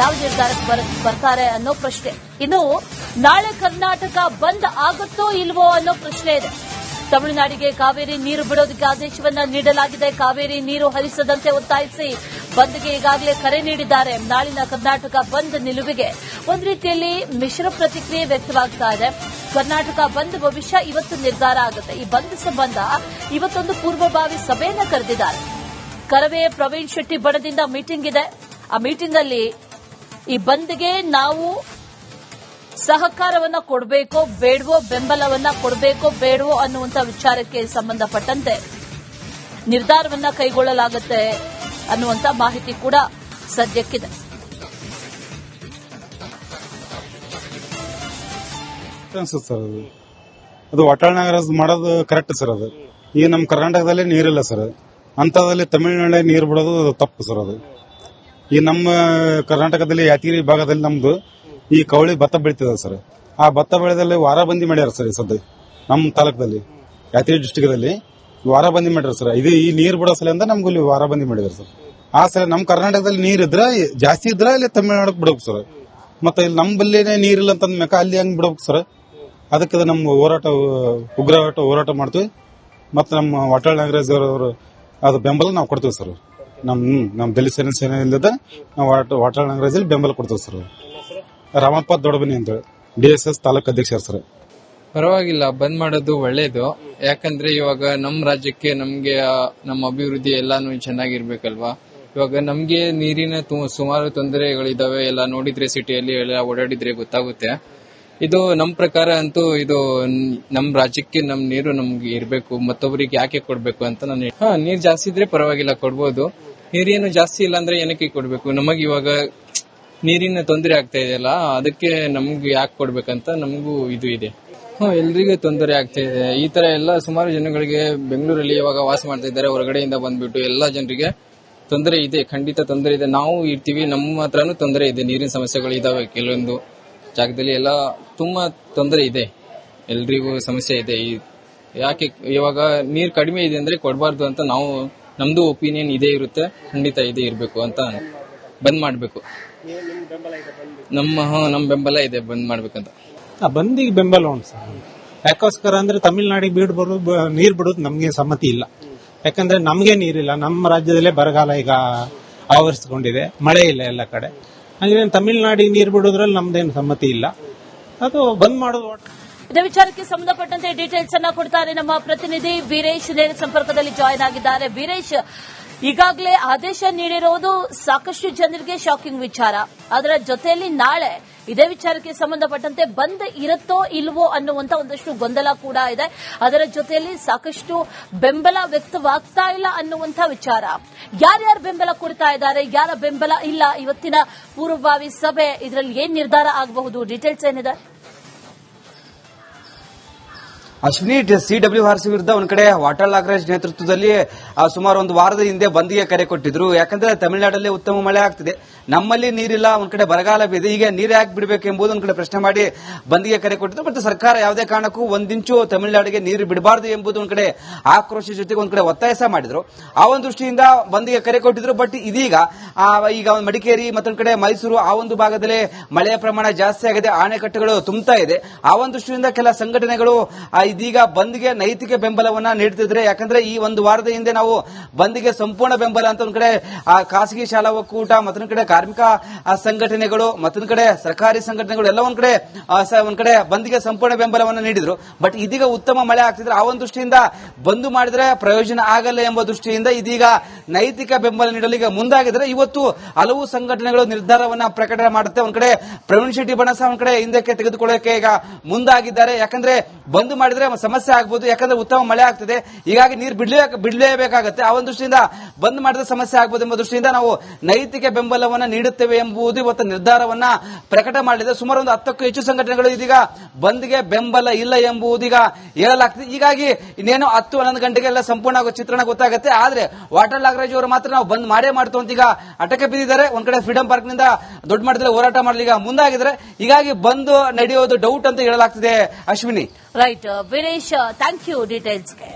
ಯಾವ ನಿರ್ಧಾರಕ್ಕೆ ಬರ್ತಾರೆ ಅನ್ನೋ ಪ್ರಶ್ನೆ. ಇನ್ನು ನಾಳೆ ಕರ್ನಾಟಕ ಬಂದ್ ಆಗುತ್ತೋ ಇಲ್ವೋ ಅನ್ನೋ ಪ್ರಶ್ನೆ ಇದೆ. ತಮಿಳುನಾಡಿಗೆ ಕಾವೇರಿ ನೀರು ಬಿಡೋದಕ್ಕೆ ಆದೇಶವನ್ನ ನೀಡಲಾಗಿದೆ. ಕಾವೇರಿ ನೀರು ಹರಿಸದಂತೆ ಒತ್ತಾಯಿಸಿ ಬಂದ್ಗೆ ಈಗಾಗಲೇ ಕರೆ ನೀಡಿದ್ದಾರೆ. ನಾಳಿನ ಕರ್ನಾಟಕ ಬಂದ್ ನಿಲುವಿಗೆ ಒಂದು ರೀತಿಯಲ್ಲಿ ಮಿಶ್ರ ಪ್ರತಿಕ್ರಿಯೆ ವ್ಯಕ್ತವಾಗ್ತಾ ಇದೆ. ಕರ್ನಾಟಕ ಬಂದ್ ಭವಿಷ್ಯ ಇವತ್ತು ನಿರ್ಧಾರ ಆಗುತ್ತೆ. ಈ ಬಂದ್ ಸಂಬಂಧ ಇವತ್ತೊಂದು ಪೂರ್ವಭಾವಿ ಸಭೆಯನ್ನ ಕರೆದಿದ್ದಾರೆ. ಕರವೇ ಪ್ರವೀಣ್ ಶೆಟ್ಟಿ ಬಣದಿಂದ ಮೀಟಿಂಗ್ ಇದೆ. ಆ ಮೀಟಿಂಗ್ ಅಲ್ಲಿ ಈ ಬಂದ್ಗೆ ನಾವು ಸಹಕಾರವನ್ನ ಕೊಡಬೇಕೋ ಬೇಡವೋ, ಬೆಂಬಲವನ್ನ ಕೊಡಬೇಕೋ ಬೇಡವೋ ಅನ್ನುವಂಥ ವಿಚಾರಕ್ಕೆ ಸಂಬಂಧಪಟ್ಟಂತೆ ನಿರ್ಧಾರವನ್ನ ಕೈಗೊಳ್ಳಲಾಗುತ್ತೆ ಅನ್ನುವಂಥ ಮಾಹಿತಿ ಕೂಡ ಸದ್ಯಕ್ಕಿದೆ. ಸರ್ ಅದು ವಾಟಾಳ್ ನಾಗರಾಜ್ ಮಾಡೋದು ಕರೆಕ್ಟ್ ಸರ್. ಅದು ಈಗ ನಮ್ಮ ಕರ್ನಾಟಕದಲ್ಲಿ ನೀರಿಲ್ಲ ಸರ್, ಅಂತದಲ್ಲಿ ತಮಿಳುನಾಡಿಗೆ ನೀರು ಬಿಡೋದು ತಪ್ಪು ಸರ್. ಅದು ಈ ನಮ್ಮ ಕರ್ನಾಟಕದಲ್ಲಿ ಯಾದಗಿರಿ ಭಾಗದಲ್ಲಿ ನಮ್ದು ಈ ಕವಳಿ ಭತ್ತ ಬೆಳೀತದೆ ಸರ್. ಆ ಭತ್ತ ಬೆಳೆದಲ್ಲಿ ವಾರಬಂದಿ ಮಾಡ್ಯಾರ ಸರ್. ಈ ಸದ್ಯ ನಮ್ಮ ತಾಲೂಕದಲ್ಲಿ ಯಾದಗಿರಿ ಡಿಸ್ಟಿಕ್ದಲ್ಲಿ ವಾರಬಂದಿ ಮಾಡ್ಯಾರ ಸರ್. ಇದು ಈ ನೀರು ಬಿಡೋ ಸಲ ಅಂತ ನಮ್ಗೆ ಇಲ್ಲಿ ವಾರಬಂದಿ ಮಾಡಿದಾರೆ ಸರ್. ಆ ಸಲ ನಮ್ಮ ಕರ್ನಾಟಕದಲ್ಲಿ ನೀರ್ ಇದ್ರ ಜಾಸ್ತಿ ಇದ್ರ ಇಲ್ಲಿ ತಮಿಳುನಾಡಕ್ ಬಿಡ್ಬೇಕು ಸರ್. ಮತ್ತೆ ಇಲ್ಲಿ ನಮ್ಮ ಬಲ್ಲೇನೆ ನೀರಿಲ್ಲ ಅಂತ ಮೇಕ ಅಲ್ಲಿ ಹೆಂಗ್ ಬಿಡ್ಬೇಕು ಸರ್. ಅದಕ್ಕೆ ನಮ್ಮ ಉಗ್ರ ಹೋರಾಟ ಮಾಡ್ತೀವಿ. ಮತ್ತೆ ನಮ್ಮ ವಾಟಾಳ್ ನಾಗರಾಜ್ ಅವರು ಅದು ಬೆಂಬಲ ನಾವು ಕೊಡ್ತೀವಿ ಸರ್. ನಮ್ ದಲಿತ ಸೇನೆ ಇಲ್ಲದ ನಾವು ವಾಟಾಳ್ ನಾಗರಾಜ್ ಬೆಂಬಲ ಕೊಡ್ತೀವಿ ಸರ್. ರಾಮಪ್ಪ ದೊಡ್ಡಬನಿ ಅಂತ DSS ತಾಲೂಕು ಅಧ್ಯಕ್ಷರು ಸರ್. ಪರವಾಗಿಲ್ಲ, ಬಂದ್ ಮಾಡೋದು ಒಳ್ಳೇದು. ಯಾಕಂದ್ರೆ ಇವಾಗ ನಮ್ಮ ರಾಜ್ಯಕ್ಕೆ ನಮ್ಗೆ ನಮ್ಮ ಅಭಿವೃದ್ಧಿ ಎಲ್ಲಾನು ಚೆನ್ನಾಗಿರ್ಬೇಕಲ್ವಾ. ಇವಾಗ ನಮ್ಗೆ ನೀರಿನ ಸುಮಾರು ತೊಂದರೆಗಳಿದಾವೆ. ಎಲ್ಲ ನೋಡಿದ್ರೆ ಸಿಟಿಯಲ್ಲಿ ಎಲ್ಲ ಓಡಾಡಿದ್ರೆ ಗೊತ್ತಾಗುತ್ತೆ. ಇದು ನಮ್ ಪ್ರಕಾರ ಅಂತೂ ಇದು ನಮ್ ರಾಜ್ಯಕ್ಕೆ ನಮ್ ನೀರು ನಮ್ಗೆ ಇರ್ಬೇಕು, ಮತ್ತೊಬ್ಬರಿಗೆ ಯಾಕೆ ಕೊಡ್ಬೇಕು ಅಂತ ನಾನು ನೀರ್ ಜಾಸ್ತಿ ಇದ್ರೆ ಪರವಾಗಿಲ್ಲ ಕೊಡ್ಬೋದು. ನೀರೇನು ಜಾಸ್ತಿ ಇಲ್ಲ ಅಂದ್ರೆ ಏನಕ್ಕೆ ಕೊಡ್ಬೇಕು? ನಮಗ್ ಇವಾಗ ನೀರಿನ ತೊಂದರೆ ಆಗ್ತಾ ಇದೆಯಲ್ಲ, ಅದಕ್ಕೆ ನಮ್ಗೆ ಯಾಕೆ ಕೊಡ್ಬೇಕಂತ ನಮಗೂ ಇದು ಇದೆ. ಎಲ್ರಿಗೂ ತೊಂದರೆ ಆಗ್ತಾ ಇದೆ. ಈ ತರ ಎಲ್ಲ ಸುಮಾರು ಜನಗಳಿಗೆ ಬೆಂಗಳೂರಲ್ಲಿ ಇವಾಗ ವಾಸ ಮಾಡ್ತಾ ಇದ್ದಾರೆ. ಹೊರಗಡೆಯಿಂದ ಬಂದ್ಬಿಟ್ಟು ಎಲ್ಲಾ ಜನರಿಗೆ ತೊಂದರೆ ಇದೆ, ಖಂಡಿತ ತೊಂದರೆ ಇದೆ. ನಾವು ಇರ್ತೀವಿ, ನಮ್ಮ ಹತ್ರನೂ ತೊಂದರೆ ಇದೆ. ನೀರಿನ ಸಮಸ್ಯೆಗಳು ಇದಾವೆ ಕೆಲವೊಂದು ಜಾಗದಲ್ಲಿ, ಎಲ್ಲ ತುಂಬಾ ತೊಂದರೆ ಇದೆ. ಎಲ್ರಿಗೂ ಸಮಸ್ಯೆ ಇದೆ. ಯಾಕೆ ಇವಾಗ ನೀರ್ ಕಡಿಮೆ ಇದೆ ಅಂದ್ರೆ ಕೊಡಬಾರ್ದು ಅಂತ ನಾವು ನಮ್ದು ಒಪಿನಿಯನ್ ಇದೇ ಇರುತ್ತೆ. ಖಂಡಿತ ಇದೇ ಇರಬೇಕು ಅಂತ ಬಂದ್ ಮಾಡ್ಬೇಕು. ನಮ್ಮ ಬೆಂಬಲ ಇದೆ ಬಂದ್ ಮಾಡ್ಬೇಕಂತ. ಬಂದಿಗೆ ಬೆಂಬಲ ಉಂಟು ಸರ್. ಯಾಕೋಸ್ಕರ ಅಂದ್ರೆ ತಮಿಳುನಾಡಿಗೆ ನೀರ್ ಬಿಡೋದು ನಮ್ಗೆ ಸಮ್ಮತಿ ಇಲ್ಲ. ಯಾಕಂದ್ರೆ ನಮ್ಗೆ ನೀರಿಲ್ಲ. ನಮ್ಮ ರಾಜ್ಯದಲ್ಲೇ ಬರಗಾಲ ಈಗ ಆವರಿಸಿಕೊಂಡಿದೆ, ಮಳೆ ಇಲ್ಲ ಎಲ್ಲ ಕಡೆ. ಹಾಗೆ ತಮಿಳುನಾಡಿಗೆ ನೀರು ಬಿಡೋದ್ರಲ್ಲಿ ನಮ್ದೇನು ಸಮ್ಮತಿ ಇಲ್ಲ. ಅದು ಬಂದ್ ಮಾಡೋದು. ಇದೇ ವಿಚಾರಕ್ಕೆ ಸಂಬಂಧಪಟ್ಟಂತೆ ಡೀಟೇಲ್ಸ್ ಅನ್ನ ಕೊಡ್ತಾರೆ ನಮ್ಮ ಪ್ರತಿನಿಧಿ ವೀರೇಶ್. ನೇರ ಸಂಪರ್ಕದಲ್ಲಿ ಜಾಯಿನ್ ಆಗಿದ್ದಾರೆ. ವೀರೇಶ್, ಈಗಾಗಲೇ ಆದೇಶ ನೀಡಿರೋದು ಸಾಕಷ್ಟು ಜನರಿಗೆ ಶಾಕಿಂಗ್ ವಿಚಾರ. ಅದರ ಜೊತೆಯಲ್ಲಿ ನಾಳೆ ಇದೇ ವಿಚಾರಕ್ಕೆ ಸಂಬಂಧಪಟ್ಟಂತೆ ಬಂದ್ ಇರುತ್ತೋ ಇಲ್ವೋ ಅನ್ನುವಂತ ಒಂದಷ್ಟು ಗೊಂದಲ ಕೂಡ ಇದೆ. ಅದರ ಜೊತೆಯಲ್ಲಿ ಸಾಕಷ್ಟು ಬೆಂಬಲ ವ್ಯಕ್ತವಾಗ್ತಾ ಇಲ್ಲ ಅನ್ನುವಂಥ ವಿಚಾರ. ಯಾರ್ಯಾರು ಬೆಂಬಲ ಕೊಡ್ತಾ ಇದ್ದಾರೆ, ಯಾರ ಬೆಂಬಲ ಇಲ್ಲ, ಇವತ್ತಿನ ಪೂರ್ವಭಾವಿ ಸಭೆ ಇದರಲ್ಲಿ ಏನ್ ನಿರ್ಧಾರ ಆಗಬಹುದು, ಡೀಟೇಲ್ಸ್ ಏನಿದೆ? ಅಶ್ವಿನಿ, CWRC ವಿರುದ್ಧ ಒಂದ್ ಕಡೆ ವಾಟಾಳ್ ನಾಗರಾಜ್ ನೇತೃತ್ವದಲ್ಲಿ ಸುಮಾರು ಒಂದು ವಾರದ ಹಿಂದೆ ಬಂದ್ಗೆ ಕರೆ ಕೊಟ್ಟಿದ್ರು. ಯಾಕಂದ್ರೆ ತಮಿಳುನಾಡಲ್ಲಿ ಉತ್ತಮ ಮಳೆ ಆಗ್ತಿದೆ, ನಮ್ಮಲ್ಲಿ ನೀರಿಲ್ಲ, ಒಂದ್ ಕಡೆ ಬರಗಾಲ ಬಿದೆ, ಈಗ ನೀರು ಯಾಕೆ ಬಿಡಬೇಕು ಎಂಬುದು ಒಂದ್ ಕಡೆ ಪ್ರಶ್ನೆ ಮಾಡಿ ಬಂದ್ಗೆ ಕರೆ ಕೊಟ್ಟಿದ್ರು. ಮತ್ತೆ ಸರ್ಕಾರ ಯಾವುದೇ ಕಾರಣಕ್ಕೂ ಒಂದಿಂಚು ತಮಿಳುನಾಡಿಗೆ ನೀರು ಬಿಡಬಾರದು ಎಂಬುದು ಒಂದ್ ಕಡೆ ಆಕ್ರೋಶ ಜೊತೆಗೆ ಒಂದ್ ಕಡೆ ಒತ್ತಾಯ ಮಾಡಿದ್ರು. ಆ ಒಂದು ದೃಷ್ಟಿಯಿಂದ ಬಂದ್ಗೆ ಕರೆ ಕೊಟ್ಟಿದ್ರು. ಬಟ್ ಇದೀಗ ಮಡಿಕೇರಿ ಮತ್ತೊಂದ್ ಕಡೆ ಮೈಸೂರು ಆ ಒಂದು ಭಾಗದಲ್ಲಿ ಮಳೆಯ ಪ್ರಮಾಣ ಜಾಸ್ತಿ ಆಗಿದೆ, ಆಣೆಕಟ್ಟೆಗಳು ತುಂಬುತ್ತಾ ಇದೆ. ಆ ಒಂದು ದೃಷ್ಟಿಯಿಂದ ಕೆಲ ಸಂಘಟನೆಗಳು ಇದೀಗ ಬಂದ್ಗೆ ನೈತಿಕ ಬೆಂಬಲವನ್ನ ನೀಡುತ್ತಿದ್ರೆ. ಯಾಕಂದ್ರೆ ಈ ಒಂದು ವಾರದ ಹಿಂದೆ ನಾವು ಬಂದ್ಗೆ ಸಂಪೂರ್ಣ ಬೆಂಬಲ ಅಂತ ಒಂದ್ ಕಡೆ ಖಾಸಗಿ ಶಾಲಾ ಒಕ್ಕೂಟ, ಮತ್ತೊಂದ್ ಕಡೆ ಕಾರ್ಮಿಕ ಸಂಘಟನೆಗಳು, ಮತ್ತೊಂದ್ ಕಡೆ ಸರ್ಕಾರಿ ಸಂಘಟನೆಗಳು ಎಲ್ಲ ಒಂದ್ ಕಡೆ ಬಂದ್ಗೆ ಸಂಪೂರ್ಣ ಬೆಂಬಲವನ್ನು ನೀಡಿದ್ರು. ಬಟ್ ಇದೀಗ ಉತ್ತಮ ಮಳೆ ಆಗ್ತಿದ್ರೆ ಆ ಒಂದು ದೃಷ್ಟಿಯಿಂದ ಬಂದ್ ಮಾಡಿದ್ರೆ ಪ್ರಯೋಜನ ಆಗಲ್ಲ ಎಂಬ ದೃಷ್ಟಿಯಿಂದ ಇದೀಗ ನೈತಿಕ ಬೆಂಬಲ ನೀಡಲು ಈಗ ಮುಂದಾಗಿದ್ರೆ. ಇವತ್ತು ಹಲವು ಸಂಘಟನೆಗಳು ನಿರ್ಧಾರವನ್ನ ಪ್ರಕಟಣೆ ಮಾಡುತ್ತೆ. ಒಂದ್ ಕಡೆ ಪ್ರವೀಣ್ ಶೆಟ್ಟಿ ಬಣ ಒಂದ್ ಕಡೆ ಹಿಂದಕ್ಕೆ ತೆಗೆದುಕೊಳ್ಳೋಕೆ ಈಗ ಮುಂದಾಗಿದ್ದಾರೆ. ಯಾಕಂದ್ರೆ ಬಂದ್ ಮಾಡಿದ್ರೆ ಸಮಸ್ಯೆ ಆಗಬಹುದು, ಯಾಕಂದ್ರೆ ಉತ್ತಮ ಮಳೆ ಆಗ್ತಿದೆ, ಹೀಗಾಗಿ ನೀರು ಬಿಡಲೇಬೇಕಾಗುತ್ತೆ. ಆ ಒಂದು ದೃಷ್ಟಿಯಿಂದ ಬಂದ್ ಮಾಡಿದ್ರೆ ಸಮಸ್ಯೆ ಆಗಬಹುದು ಎಂಬ ದೃಷ್ಟಿಯಿಂದ ನಾವು ನೈತಿಕ ಬೆಂಬಲವನ್ನ ನೀಡುತ್ತೇವೆ ಎಂಬುದು ಇವತ್ತು ನಿರ್ಧಾರವನ್ನ ಪ್ರಕಟ ಮಾಡಲಿದೆ. ಸುಮಾರು ಒಂದು 10ಕ್ಕೂ ಹೆಚ್ಚು ಸಂಘಟನೆಗಳು ಇದೀಗ ಬಂದ್ಗೆ ಬೆಂಬಲ ಇಲ್ಲ ಎಂಬುದೀಗ ಹೇಳಲಾಗ್ತದೆ. ಹೀಗಾಗಿ ಇನ್ನೇನು 10-11 ಗಂಟೆಗೆಲ್ಲ ಸಂಪೂರ್ಣ ಚಿತ್ರಣ ಗೊತ್ತಾಗುತ್ತೆ. ಆದ್ರೆ ವಾಟಾಳ್ ನಾಗರಾಜ್ ಅವರು ಮಾತ್ರ ನಾವು ಬಂದ್ ಮಾಡೇ ಮಾಡ್ತು ಅಂತ ಈಗ ಅಟಕೆ ಬಿದ್ದಿದ್ದಾರೆ. ಒಂದ್ ಕಡೆ ಫ್ರೀಡಂ ಪಾರ್ಕ್ ನಿಂದ ದೊಡ್ಡ ಮಟ್ಟದಲ್ಲಿ ಹೋರಾಟ ಮಾಡಲಿ ಈಗ ಮುಂದಾಗಿದ್ದಾರೆ. ಹೀಗಾಗಿ ಬಂದ್ ನಡೆಯೋದು ಡೌಟ್ ಅಂತ ಹೇಳಲಾಗ್ತಿದೆ. Ashwini, right Veeresh, thank you ಡೀಟೇಲ್ಸ್ಗೆ.